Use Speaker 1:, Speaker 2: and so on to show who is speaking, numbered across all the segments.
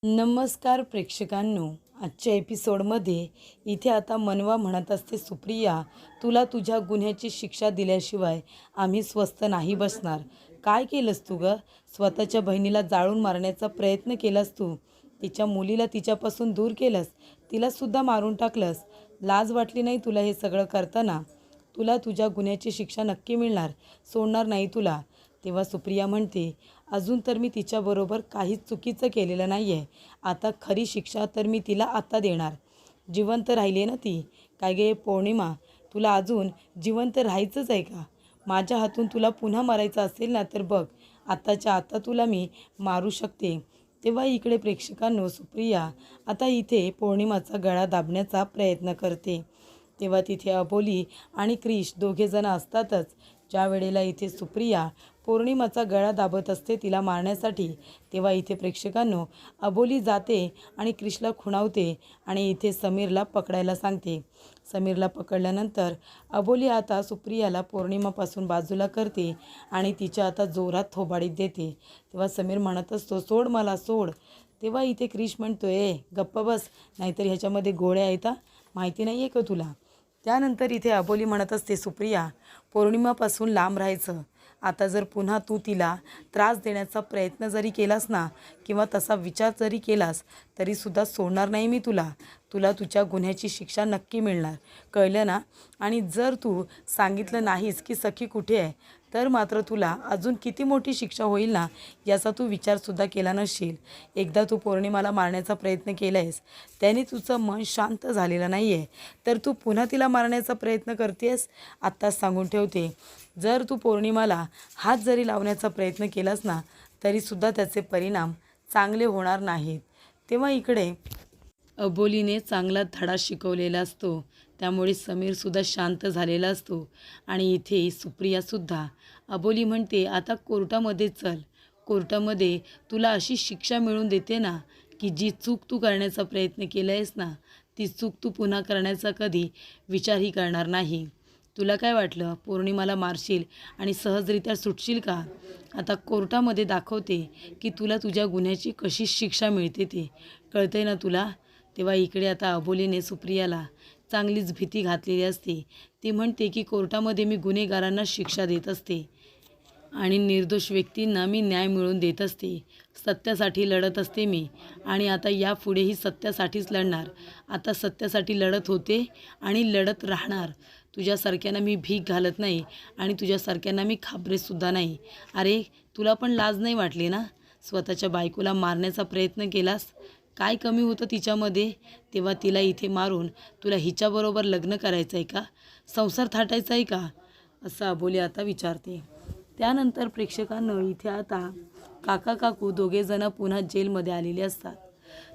Speaker 1: नमस्कार प्रेक्षकांनो, आजच्या एपिसोडमध्ये इथे आता मनवा म्हणत असते, सुप्रिया, तुला तुझ्या गुन्ह्याची शिक्षा दिल्याशिवाय आम्ही स्वस्थ नाही बसणार. काय केलंस तू ग? स्वतःच्या बहिणीला जाळून मारण्याचा प्रयत्न केलास तू. तिच्या मुलीला तिच्यापासून दूर केलंस, तिलासुद्धा मारून टाकलंस. लाज वाटली नाही तुला हे सगळं करताना? तुला तुझ्या गुन्ह्याची शिक्षा नक्की मिळणार, सोडणार नाही तुला. तेव्हा सुप्रिया म्हणते, अजून तर मी तिच्याबरोबर काहीच चुकीचं केलेलं नाही आहे. आता खरी शिक्षा तर मी तिला आत्ता देणार. जिवंत राहिली ना ती. काय गे पौर्णिमा, तुला अजून जिवंत राहायचंच आहे का? माझ्या हातून तुला पुन्हा मारायचं असेल ना तर बघ, आत्ताच्या आत्ता तुला मी मारू शकते. तेव्हा इकडे प्रेक्षकांनो, सुप्रिया आता इथे पौर्णिमाचा गळा दाबण्याचा प्रयत्न करते. तेव्हा तिथे अबोली आणि क्रिश दोघेजण असतातच. ज्या वेळेला इथे सुप्रिया पौर्णिमाचा गळा दाबत असते तिला मारण्यासाठी, तेव्हा इथे प्रेक्षकांनो अबोली जाते आणि क्रिशला खुणावते आणि इथे समीरला पकडायला सांगते. समीरला पकडल्यानंतर अबोली आता सुप्रियाला पौर्णिमापासून बाजूला करते आणि तिच्या आता जोरात थोबाडीत देते. तेव्हा समीर म्हणत असतो, सोड मला, सोड. तेव्हा इथे क्रिश म्हणतो, गप्प बस, नाहीतर ह्याच्यामध्ये गोळ्या आहेत, माहिती नाही आहे का तुला? त्यानंतर इथे अबोली म्हणत असते, सुप्रिया, पौर्णिमापासून लांब राहायचं. आता जर पुन्हा तू तिला त्रास देण्याचा प्रयत्न जरी केलास ना, किंवा तसा विचार जरी केलास, तरीसुद्धा सोडणार नाही मी तुला. तुला तुझ्या गुन्ह्याची शिक्षा नक्की मिळणार, कळलं ना? आणि जर तू सांगितलं नाहीस की सखी कुठे आहे, तर मात्र तुला अजून किती मोठी शिक्षा होईल ना, याचा तू विचारसुद्धा केला नसशील. एकदा तू पौर्णिमाला मारण्याचा प्रयत्न केला आहेस, त्याने तुझं मन शांत झालेलं नाही आहे, तर तू पुन्हा तिला मारण्याचा प्रयत्न करतेस. आत्ताच सांगून ठेवते, जर तू पौर्णिमाला हात जरी लावण्याचा प्रयत्न केलास ना, तरीसुद्धा त्याचे परिणाम चांगले होणार नाहीत. तेव्हा इकडे अबोलीने चांगला धडा शिकवलेला असतो, त्यामुळे समीरसुद्धा शांत झालेला असतो. आणि इथे सुप्रियासुद्धा, अबोली म्हणते, आता कोर्टामध्ये चल. कोर्टामध्ये तुला अशी शिक्षा मिळवून देते ना, की जी चूक तू करण्याचा प्रयत्न केला आहेस ना, ती चूक तू पुन्हा करण्याचा कधी विचारही करणार नाही. तुला काय वाटलं, पौर्णिमाला मारशील आणि सहजरित्या सुटशील का? आता कोर्टामध्ये दाखवते की तुला तुझ्या गुन्ह्याची कशी शिक्षा मिळते ते. कळतंय ना तुला? तेव्हा इकडे आता अबोलीने सुप्रियाला चांगलीच भीती घातलेली असते. ती म्हणते की कोर्टामध्ये मी गुन्हेगारांना शिक्षा देत असते आणि निर्दोष व्यक्तींना मी न्याय मिळवून देत असते. सत्यासाठी लढत असते मी, आणि आता यापुढेही सत्यासाठीच लढणार. आता सत्यासाठी लढत होते आणि लढत राहणार. तुझ्यासारख्यांना मी भीक घालत नाही आणि तुझ्यासारख्यांना मी घाबरेसुद्धा नाही. अरे, तुला पण लाज नाही वाटली ना? स्वतःच्या बायकोला मारण्याचा प्रयत्न केलास. काय कमी होतं तिच्यामध्ये? तेव्हा तिला इथे मारून तुला हिच्याबरोबर लग्न करायचं आहे का? संसार थाटायचा आहे का? असं अबोली आता विचारते. त्यानंतर प्रेक्षकांनो, इथे आता काका काकू दोघेजणं पुन्हा जेलमध्ये आलेले असतात.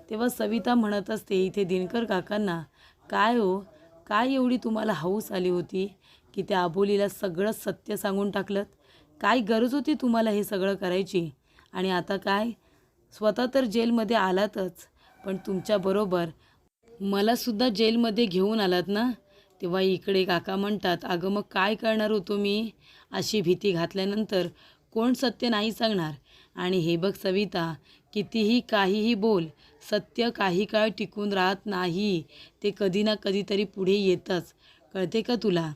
Speaker 1: तेव्हा सविता म्हणत असते इथे दिनकर काकांना, काय हो, काय एवढी तुम्हाला हौस आली होती की त्या अबोलीला सगळं सत्य सांगून टाकलं? काय गरज होती तुम्हाला हे सगळं करायची? आणि आता काय, स्वतः तर जेलमध्ये आलातच, पण तुमच्याबरोबर मलासुद्धा जेलमध्ये घेऊन आलात ना? तेव्हा इकडे काका म्हणतात, अगं मग काय करणार होतो मी? अशी भीती घातल्यानंतर कोण सत्य नाही सांगणार? आणि हे बघ सविता, कितीही काहीही बोल, सत्य काही काळ टिकून राहत नाही. ते कधी ना कधीतरी पुढे येतंच, कळते का तुला?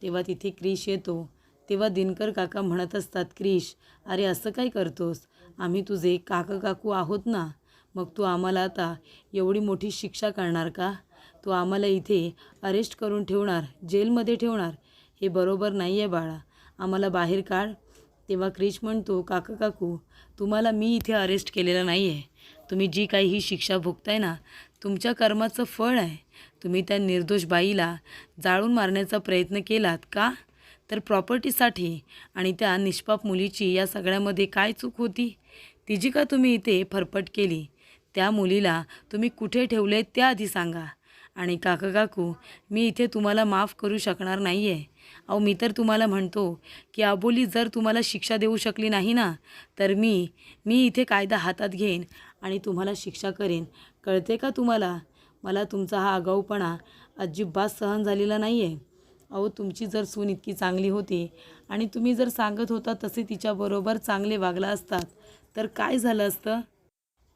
Speaker 1: तेव्हा तिथे क्रिश येतो. तेव्हा दिनकर काका म्हणत असतात, क्रिश, अरे असं काय करतोस? आम्ही तुझे काका काकू आहोत ना. मग तू आम्हाला आता एवढी मोठी शिक्षा करणार का? तू आम्हाला इथे अरेस्ट करून ठेवणार, जेलमध्ये ठेवणार? हे बरोबर नाही आहे बाळा, आम्हाला बाहेर काढ. तेव्हा क्रिश म्हणतो, काका काकू, तुम्हाला मी इथे अरेस्ट केलेलं नाही आहे. तुम्ही जी काही ही शिक्षा भोगताय ना, तुमच्या कर्माचं फळ आहे. तुम्ही त्या निर्दोष बाईला जाळून मारण्याचा प्रयत्न केलात का? तर प्रॉपर्टीसाठी. आणि त्या निष्पाप मुलीची या सगळ्यामध्ये काय चूक होती? तिची का तुम्ही इथे फरफट केली? त्या मुलीला तुम्ही कुठे ठेवले ते आधी सांगा. आणि काका काकू, मी इथे तुम्हाला माफ करू शकणार नाही आहे. अहो, मी तर तुम्हाला म्हणतो की अबोली जर तुम्हाला शिक्षा देऊ शकली नाही ना, तर मी इथे कायदा हातात घेईन आणि तुम्हाला शिक्षा करेन. कळते का तुम्हाला? मला तुमचा हा आगाऊपणा अजिबात सहन झालेला नाही आहे. अहो, तुमची जर सून इतकी चांगली होती आणि तुम्ही जर सांगत होता तसे तिच्याबरोबर चांगले वागला असतात, तर काय झालं असतं?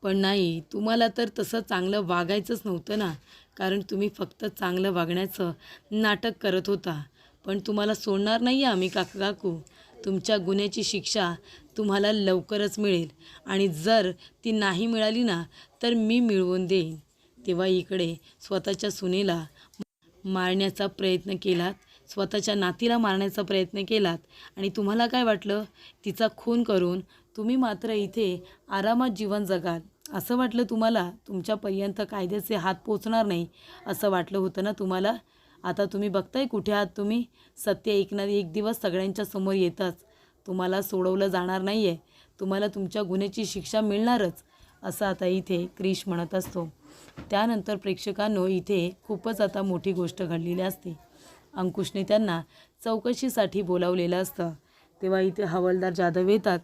Speaker 1: पण नाही, तुम्हाला तर तसं चांगलं वागायचंच नव्हतं ना, कारण तुम्ही फक्त चांगलं वागण्याचं नाटक करत होता. पण तुम्हाला सोडणार नाही आहे आम्ही काका काकू. तुमच्या गुन्ह्याची शिक्षा तुम्हाला लवकरच मिळेल आणि जर ती नाही मिळाली ना, तर मी मिळवून देईन. तेव्हा इकडे स्वतःच्या सुनेला मारण्याचा प्रयत्न केलात, स्वतःच्या नातीला मारण्याचा प्रयत्न केलात आणि तुम्हाला काय वाटलं, तिचा खून करून तुम्ही मात्र इथे आरामात जीवन जगाल असं वाटलं तुम्हाला. तुमच्यापर्यंत कायद्याचे हात पोचणार नाही असं वाटलं होतं ना तुम्हाला. आता तुम्ही बघताय कुठे आहात तुम्ही. सत्य एक दिवस सगळ्यांच्या समोर येतच. तुम्हाला सोडवलं जाणार नाही आहे. तुम्हाला तुमच्या गुन्ह्याची शिक्षा मिळणारच असं आता इथे क्रिश म्हणत असतो. त्यानंतर प्रेक्षकांनो इथे खूपच आता मोठी गोष्ट घडलेली असते. अंकुशने त्यांना चौकशीसाठी बोलावलेलं असतं. तेव्हा इथे हवालदार जाधव येतात.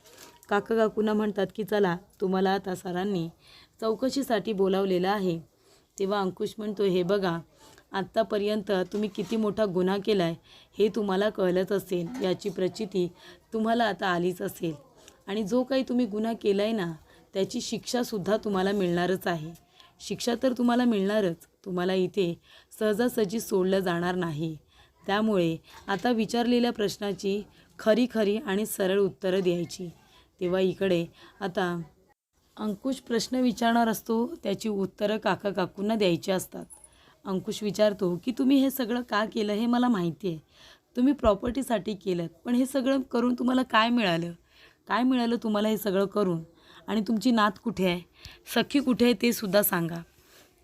Speaker 1: काका काकूंना म्हणतात की चला, तुम्हाला आता सरांनी चौकशीसाठी बोलावलेलं आहे. तेव्हा अंकुश म्हणतो, हे बघा, आत्तापर्यंत तुम्ही किती मोठा गुन्हा केला आहे हे तुम्हाला कळलंच असेल. याची प्रचिती तुम्हाला आता आलीच असेल आणि जो काही तुम्ही गुन्हा केला आहे ना, त्याची शिक्षासुद्धा तुम्हाला मिळणारच आहे. शिक्षा तर तुम्हाला मिळणारच. तुम्हाला इथे सहजासहजी सोडलं जाणार नाही. त्यामुळे आता विचारलेल्या प्रश्नाची खरी खरी आणि सरळ उत्तरं द्यायची. तेव्हा इकडे आता अंकुश प्रश्न विचारणार असतो, त्याची उत्तरं काका काकूंना द्यायची असतात. अंकुश विचारतो की तुम्ही हे सगळं का केलं हे मला माहिती आहे. तुम्ही प्रॉपर्टीसाठी केलं, पण हे सगळं करून तुम्हाला काय मिळालं? काय मिळालं तुम्हाला हे सगळं करून? आणि तुमची नात कुठे आहे, सखी कुठे आहे ते सुद्धा सांगा.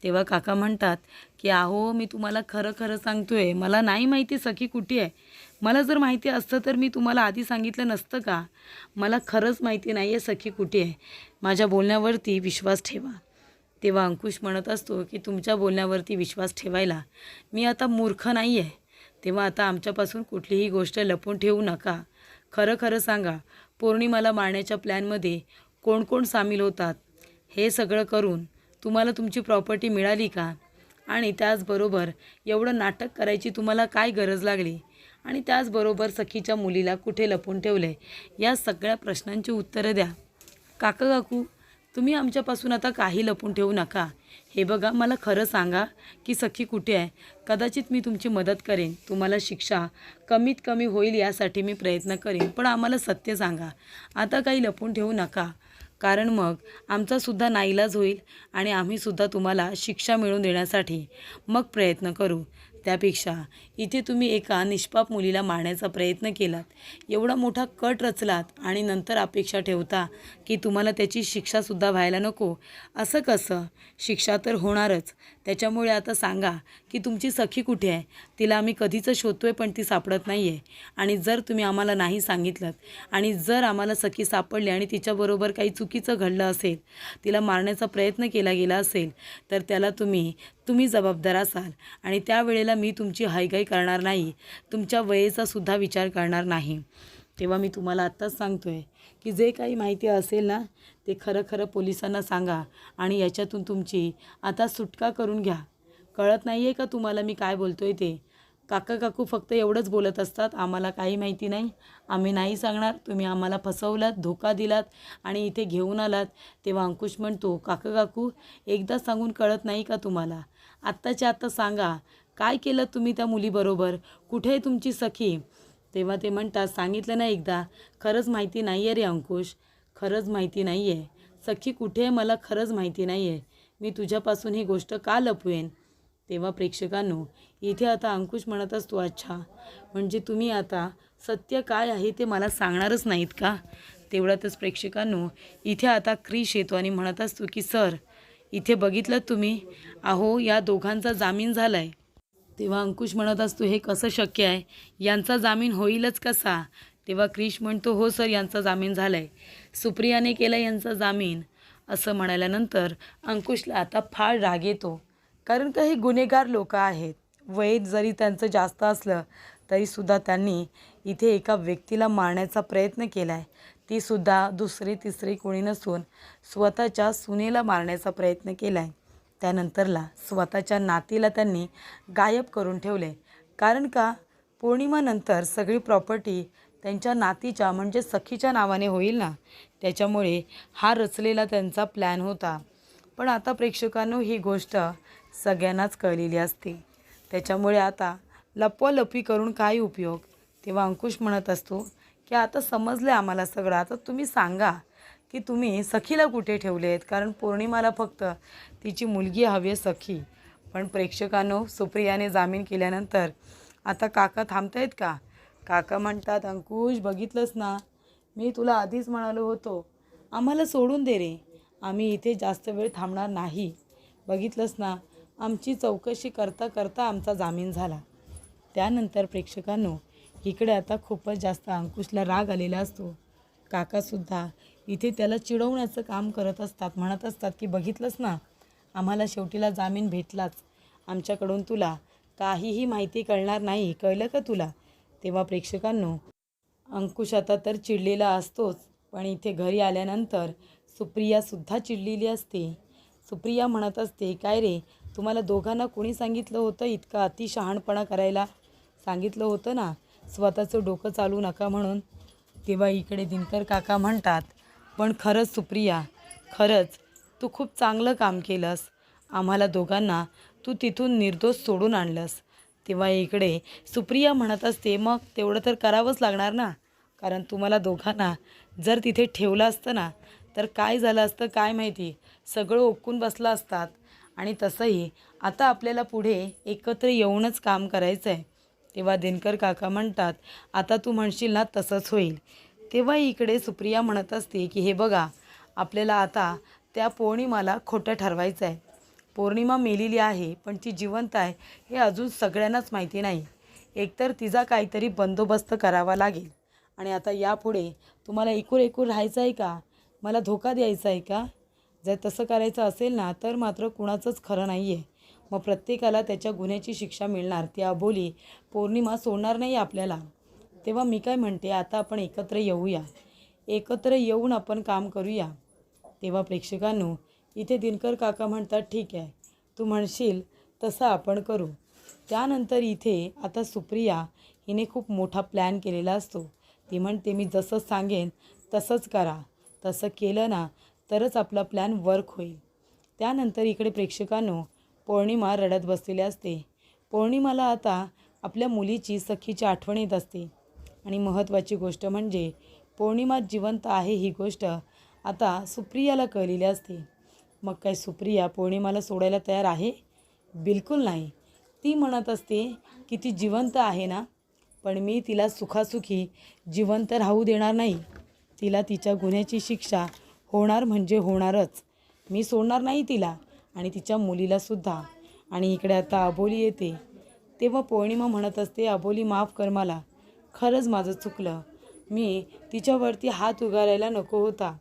Speaker 1: तेव्हा काका म्हणतात की अहो, मी तुम्हाला खरं खरं सांगतो आहे, मला नाही माहिती सखी कुठे आहे. मला जर माहिती असतं तर मी तुम्हाला आधी सांगितलं नसतं का? मला खरंच माहिती नाही आहे सखी कुठे आहे. माझ्या बोलण्यावरती विश्वास ठेवा. तेव्हा अंकुश म्हणत असतो की तुमच्या बोलण्यावरती विश्वास ठेवायला मी आता मूर्ख नाही आहे. तेव्हा आता आमच्यापासून कुठलीही गोष्ट लपवून ठेवू नका. खरं खरं सांगा, पौर्णिमाला मारण्याच्या प्लॅनमध्ये कोण कोण सामील होतात? हे सगळं करून तुम्हाला तुमची प्रॉपर्टी मिळाली का? आणि त्याचबरोबर एवढं नाटक करायची तुम्हाला काय गरज लागली? आणि त्याचबरोबर सखीच्या मुलीला कुठे लपवून ठेवले? या सगळ्या प्रश्नांची उत्तरं द्या. काका काकू, तुम्ही आमच्यापासून आता काही लपून ठेवू नका. हे बघा, मला खरं सांगा की सखी कुठे आहे. कदाचित मी तुमची मदत करेन, तुम्हाला शिक्षा कमीत कमी होईल यासाठी मी प्रयत्न करेन, पण आम्हाला सत्य सांगा. आता काही लपून ठेवू नका, कारण मग आमचासुद्धा नाईलाज होईल आणि आम्हीसुद्धा तुम्हाला शिक्षा मिळवून देण्यासाठी मग प्रयत्न करू. त्यापेक्षा इथे तुम्ही एका निष्पाप मुलीला मारण्याचा प्रयत्न केलात, एवढा मोठा कट रचलात आणि नंतर अपेक्षा ठेवता की तुम्हाला त्याची शिक्षासुद्धा व्हायला नको. असं कसं? शिक्षा तर होणारच. त्याच्यामुळे आता सांगा की तुमची सखी कुठे आहे? तिला आम्ही कधीच शोधतोय पण ती सापडत नाही आहे. आणि जर तुम्ही आम्हाला नाही सांगितलं आणि जर आम्हाला सखी सापडली आणि तिच्याबरोबर काही चुकीचं घडलं असेल, तिला मारण्याचा प्रयत्न केला गेला असेल, तर त्याला तुम्ही जबाबदार असाल. आणि त्यावेळेला मी तुमची हायगाई करणार नाही, तुमच्या वयेचासुद्धा विचार करणार नाही. तेव्हा मी तुम्हाला आत्ताच सांगतो आहे की जे काही माहिती असेल ना, ते खरं खरं पोलिसांना सांगा आणि याच्यातून तुमची आता सुटका करून घ्या. कळत नाही आहे का तुम्हाला मी काय बोलतो आहे ते? काका काकू फक्त एवढंच बोलत असतात, आम्हाला काही माहिती नाही, आम्ही नाही सांगणार. तुम्ही आम्हाला फसवलात, धोका दिलात आणि इथे घेऊन आलात. तेव्हा अंकुश म्हणतो, काका काकू, एकदा सांगून कळत नाही का तुम्हाला? आत्ताच्या आत्ता सांगा, काय केलं तुम्ही त्या मुलीबरोबर? कुठे आहे तुमची सखी? तेव्हा ते म्हणतात, सांगितलं ना एकदा, खरंच माहिती नाही आहे रे अंकुश, खरंच माहिती नाही आहे. सखी कुठे आहे मला खरंच माहिती नाही आहे. मी तुझ्यापासून ही गोष्ट का लपवेन? तेव्हा प्रेक्षकांनो इथे आता अंकुश म्हणत असतो, अच्छा, म्हणजे तुम्ही आता सत्य काय आहे ते मला सांगणारच नाहीत का? तेवढ्यातच प्रेक्षकांनो इथे आता क्रिश येतो आणि म्हणत असतो की सर, इथे बघितलं तुम्ही, अहो या दोघांचा जामीन झाला आहे. तेव्हा अंकुश म्हणत असतो, हे कसं शक्य आहे? यांचा जामीन होईलच कसा? तेव्हा क्रिश म्हणतो, हो सर, यांचा जामीन झाला आहे, सुप्रियाने केला यांचा जामीन. असं म्हणाल्यानंतर अंकुशला आता फार राग येतो, कारण का हे गुन्हेगार लोक आहेत. वय जरी त्यांचं जास्त असलं तरीसुद्धा त्यांनी इथे एका व्यक्तीला मारण्याचा प्रयत्न केला आहे. तीसुद्धा दुसरी तिसरी कोणी नसून स्वतःच्या सुनेला मारण्याचा प्रयत्न केला आहे. त्यानंतरला स्वतःच्या नातीला त्यांनी गायब करून ठेवले. कारण का? पौर्णिमानंतर सगळी प्रॉपर्टी त्यांच्या नातीच्या म्हणजे सखीच्या नावाने होईल ना, त्याच्यामुळे हा रचलेला त्यांचा प्लॅन होता. पण आता प्रेक्षकांनो ही गोष्ट सगळ्यांनाच कळलेली असते. त्याच्यामुळे आता लपवालपवी करून काय उपयोग. तेव्हा अंकुश म्हणत असतो की आता समजलं आहे आम्हाला सगळं. आता तुम्ही सांगा की तुम्ही सखीला कुठे ठेवले आहेत, कारण पौर्णिमाला फक्त तिची मुलगी हवी आहे सखी. पण प्रेक्षकांनो सुप्रियाने जामीन केल्यानंतर आता काका थांबतायत का. काका म्हणतात अंकुश बघितलंस ना, मी तुला आधीच म्हणालो होतो आम्हाला सोडून दे रे, आम्ही इथे जास्त वेळ थांबणार नाही. बघितलंस ना, आमची चौकशी करता करता आमचा जामीन झाला. त्यानंतर प्रेक्षकांनो इकडे आता खूपच जास्त अंकुशला राग आलेला असतो. काकासुद्धा इथे त्याला चिडवण्याचं काम करत असतात. म्हणत असतात की बघितलंस ना, आम्हाला शेवटीला जामीन भेटलाच. आमच्याकडून तुला काहीही माहिती कळणार नाही, कळलं का तुला. तेव्हा प्रेक्षकांनो अंकुश आता तर चिडलेला असतोच, पण इथे घरी आल्यानंतर सुप्रियासुद्धा चिडलेली असते. सुप्रिया म्हणत असते काय रे, तुम्हाला दोघांना कोणी सांगितलं होतं इतका अतिशहाणपणा करायला. सांगितलं होतं ना स्वतःचं डोकं चालू नका म्हणून. तेव्हा इकडे दिनकर काका म्हणतात पण खरंच सुप्रिया, खरंच तू खूप चांगलं काम केलंस. आम्हाला दोघांना तू तिथून निर्दोष सोडून आणलंस. तेव्हा इकडे सुप्रिया म्हणत असते मग तेवढं तर करावंच लागणार ना, कारण तुम्हाला दोघांना जर तिथे ठेवलं असतं ना तर काय झालं असतं काय माहिती, सगळं ओकून बसलं असतात. आणि तसंही आता आपल्याला पुढे एकत्र येऊनच काम करायचं आहे. तेव्हा दिनकर काका म्हणतात आता तू म्हणशील ना तसंच होईल. तेव्हा इकडे सुप्रिया म्हणत असते की हे बघा, आपल्याला आता त्या पौर्णिमाला खोटं ठरवायचं आहे. पौर्णिमा मेलेली आहे पण ती जिवंत आहे हे अजून सगळ्यांनाच माहिती नाही. एकतर तिचा काहीतरी बंदोबस्त करावा लागेल. आणि आता यापुढे तुम्हाला एकूण राहायचं आहे का, मला धोका द्यायचा आहे का. जर तसं करायचं असेल ना तर मात्र कुणाचंच खरं नाही आहे. मग प्रत्येकाला त्याच्या गुन्ह्याची शिक्षा मिळणार. ती अबोली पौर्णिमा सोडणार नाही आपल्याला. तेव्हा मी काय म्हणते आता आपण एकत्र येऊया, एकत्र येऊन आपण काम करूया. तेव्हा प्रेक्षकांनो इथे दिनकर काका म्हणतात ठीक आहे, तू म्हणशील तसं आपण करू. त्यानंतर इथे आता सुप्रिया हिने खूप मोठा प्लॅन केलेला असतो. ती म्हणते मी जसं सांगेन तसंच करा, तसं केलं ना तरच आपला प्लॅन वर्क होईल. त्यानंतर इकडे प्रेक्षकांनो पौर्णिमा रडत बसलेली असते. पौर्णिमाला आता आपल्या मुलीची सखीची आठवण येत असते. आणि महत्त्वाची गोष्ट म्हणजे पौर्णिमा जिवंत आहे ही गोष्ट आता सुप्रियाला कळलेली असते. मग काय सुप्रिया पौर्णिमाला सोडायला तयार आहे? बिलकुल नाही. ती म्हणत असते की ती जिवंत आहे ना, पण मी तिला सुखासुखी जिवंत राहू देणार नाही. तिला तिच्या गुन्ह्याची शिक्षा होणार म्हणजे होणारच. मी सोडणार नाही तिला आणि तिच्या मुलीलासुद्धा. आणि इकडे आता अबोली येते. तेव्हा पौर्णिमा म्हणत असते अबोली माफ कर मला, खरंच माझं चुकलं. मी तिच्यावरती हात उगारायला नको होता.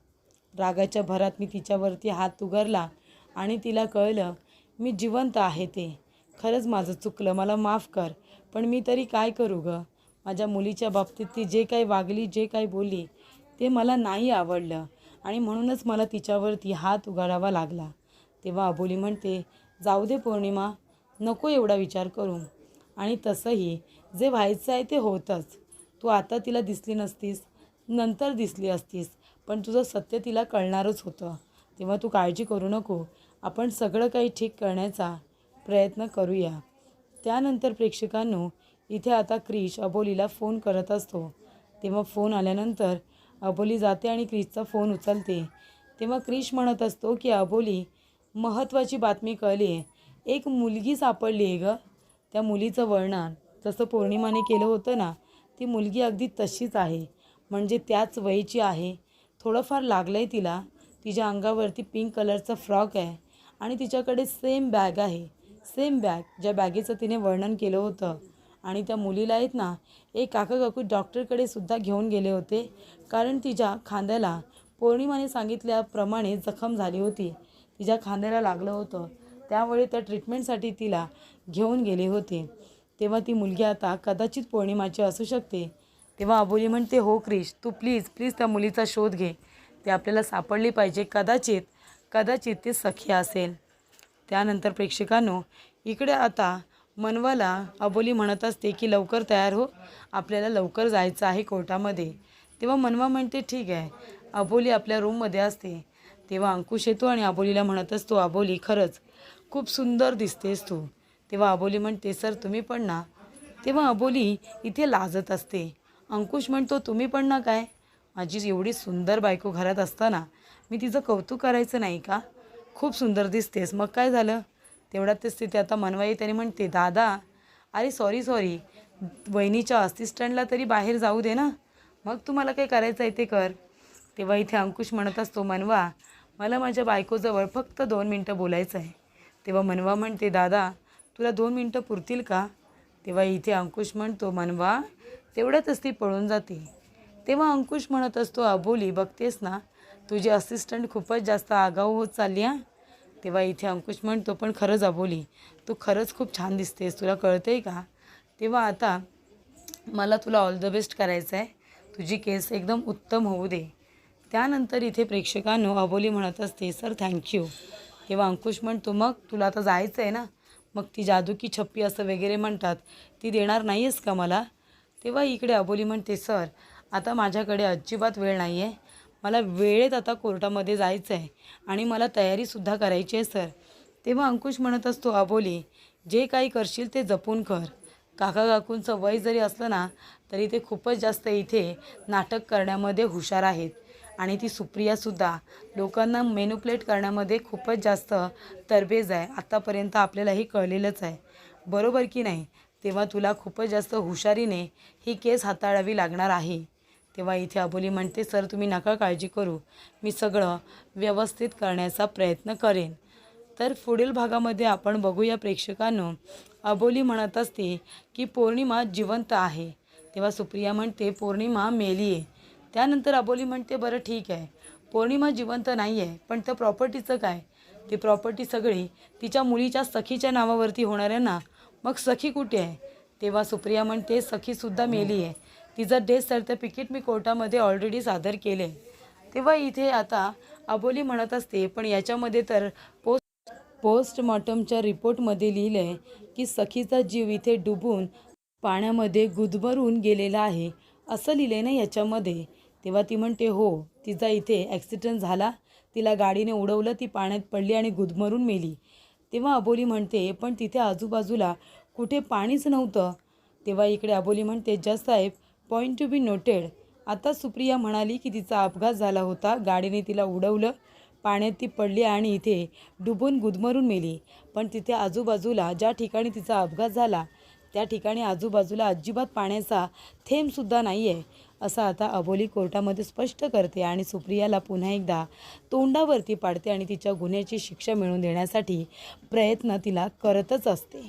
Speaker 1: रागाच्या भरात मी तिच्यावरती हात उगारला आणि तिला कळलं मी जिवंत आहे ते. खरंच माझं चुकलं, मला माफ कर. पण मी तरी काय करू गं. माझ्या मुलीच्या बाबतीत ती जे काही वागली, जे काही बोलली ते मला नाही आवडलं आणि म्हणूनच मला तिच्यावरती हात उगारावा लागला. तेव्हा अबोली म्हणते जाऊ दे पौर्णिमा, नको एवढा विचार करू. आणि तसंही जे व्हायचं आहे ते होतंच. तू आता तिला दिसली नसतीस, नंतर दिसली असतीस, पण तुझं सत्य तिला कळणारच होतं. तेव्हा तू काळजी करू नको, आपण सगळं काही ठीक करण्याचा प्रयत्न करूया. त्यानंतर प्रेक्षकांनो इथे आता क्रिश अबोलीला फोन करत असतो. तेव्हा फोन आल्यानंतर अबोली जाते आणि क्रिशचा फोन उचलते. तेव्हा क्रिश म्हणत असतो की अबोली, महत्त्वाची बातमी कळली आहे, एक मुलगी सापडली आहे गं. त्या मुलीचं वर्णन जसं पौर्णिमाने केलं होतं ना, ती मुलगी अगदी तशीच आहे, म्हणजे त्याच वयाची आहे. थोडंफार लागलं आहे तिला. तिच्या अंगावरती पिंक कलरचा फ्रॉक आहे आणि तिच्याकडे सेम बॅग आहे, सेम बॅग ज्या बॅगेचं तिने वर्णन केलं होतं. आणि त्या मुलीला आहेत ना एक काकू डॉक्टरकडे सुद्धा घेऊन गेले होते, कारण तिच्या खांद्याला पौर्णिमाने सांगितल्याप्रमाणे जखम झाली होती. तिच्या खांद्याला लागलं होतं, त्यामुळे त्या ट्रीटमेंटसाठी तिला घेऊन गेले होते. तेव्हा ती मुलगी आता कदाचित पौर्णिमाची असू शकते. तेव्हा अबोली म्हणते हो क्रिश, तू प्लीज त्या मुलीचा शोध घे, ते आपल्याला सापडली पाहिजे. कदाचित ती सखी असेल. त्यानंतर प्रेक्षकांनो इकडे आता मनवाला अबोली म्हणत असते की लवकर तयार हो, आपल्याला लवकर जायचं आहे कोर्टामध्ये. तेव्हा मनवा म्हणते ठीक आहे. अबोली आपल्या रूममध्ये असते. तेव्हा अंकुश येतो आणि अबोलीला म्हणत असतो, अबोली खरंच खूप सुंदर दिसतेस तू. तेव्हा अबोली म्हणते, सर तुम्ही पण ना. तेव्हा अबोली इथे लाजत असते. अंकुश म्हणतो, तुम्ही पण ना काय? माझी एवढी सुंदर बायको घरात असताना मी तिचं कौतुक करायचं नाही का? खूप सुंदर दिसतेस, मग काय झालं? तेवढ्यातच तिथे आता मनवाई त्याने म्हणते, दादा अरे सॉरी वहिनीच्या असिस्टंटला तरी बाहेर जाऊ दे ना, मग तुम्हाला काय करायचं आहे ते कर. तेव्हा इथे अंकुश म्हणत असतो, मनवा मला माझ्या बायकोजवळ फक्त 2 मिनटं बोलायचं आहे. तेव्हा मनवा म्हणते, दादा तुला 2 मिनटं पुरतील का? तेव्हा इथे अंकुश म्हणतो, मनवा तेवढ्यातच ती पळून जाते. तेव्हा अंकुश म्हणत असतो, अबोली बघतेस ना तुझी असिस्टंट खूपच जास्त आगाऊ होत चालली हां. तेव्हा इथे अंकुश म्हणतो, पण खरंच अबोली तू खरंच खूप छान दिसतेस, तुला कळतं आहे का? तेव्हा आता मला तुला ऑल द बेस्ट करायचं आहे, तुझी केस एकदम उत्तम होऊ दे. त्यानंतर इथे प्रेक्षकांनो अबोली म्हणत असते, सर थँक्यू. तेव्हा अंकुश म्हणतो, मग तुला आता जायचं आहे ना, मग ती जादू की छप्पी असं वगैरे म्हणतात, ती देणार नाही आहेस का मला? तेव्हा इकडे अबोली म्हणते, सर आता माझ्याकडे अजिबात वेळ नाही आहे, मला वेळेत आता कोर्टामध्ये जायचं आहे आणि मला तयारीसुद्धा करायची आहे सर. तेव्हा अंकुश म्हणत असतो, अबोली जे काही करशील ते जपून कर. काका काकूंचं वय जरी असलं ना तरी ते खूपच जास्त इथे नाटक करण्यामध्ये हुशार आहेत आणि ती सुप्रियासुद्धा लोकांना मॅनिप्युलेट करण्यामध्ये खूपच जास्त तरबेज आहे. आत्तापर्यंत आपल्यालाही कळलेलंच आहे, बरोबर की नाही? तेव्हा तुला खूपच जास्त हुशारीने ही केस हाताळावी लागणार आहे. तेव्हा इथे अबोली म्हणते, सर तुम्ही नका काळजी करू, मी सगळं व्यवस्थित करण्याचा प्रयत्न करेन. तर पुढील भागामध्ये आपण बघूया प्रेक्षकांनो, अबोली म्हणत असते की पौर्णिमा जिवंत आहे. तेव्हा सुप्रिया म्हणते, पौर्णिमा मेली आहे. त्यानंतर अबोली म्हणते, बरं ठीक आहे, पौर्णिमा जिवंत नाही आहे, पण त्या प्रॉपर्टीचं काय? ती प्रॉपर्टी सगळी तिच्या मुलीच्या सखीच्या नावावरती होणार आहे ना, मग सखी कुठे आहे? तेव्हा सुप्रिया म्हणते, सखीसुद्धा मेली आहे, तिचं डेथ सर्टिफिकेट मी कोर्टामध्ये ऑलरेडी सादर केले. तेव्हा इथे आता अबोली म्हणत असते, पण याच्यामध्ये तर पोस्टमॉर्टमच्या रिपोर्टमध्ये लिहिलं आहे की सखीचा जीव इथे डुबून पाण्यामध्ये गुदमरून गेलेला आहे, असं लिहिलं आहे ना याच्यामध्ये. तेव्हा ती म्हणते, हो तिचा इथे ॲक्सिडेंट झाला, तिला गाडीने उडवलं, ती पाण्यात पडली आणि गुदमरून मेली. तेव्हा अबोली म्हणते, पण तिथे आजूबाजूला कुठे पाणीच नव्हतं. तेव्हा इकडे अबोली म्हणते, जज साहेब पॉईंट टू बी नोटेड. आता सुप्रिया म्हणाली की तिचा अपघात झाला होता, गाडीने तिला उडवलं, पाण्यात ती पडली आणि इथे डुबून गुदमरून मेली. पण तिथे आजूबाजूला ज्या ठिकाणी तिचा अपघात झाला त्या ठिकाणी आजूबाजूला अजिबात पाण्याचा थेंबसुद्धा नाही आहे, असं आता अबोली कोर्टामध्ये स्पष्ट करते आणि सुप्रियाला पुन्हा एकदा तोंडावरती पाडते आणि तिच्या गुन्ह्याची शिक्षा मिळवून देण्यासाठी प्रयत्न तिला करतच असते.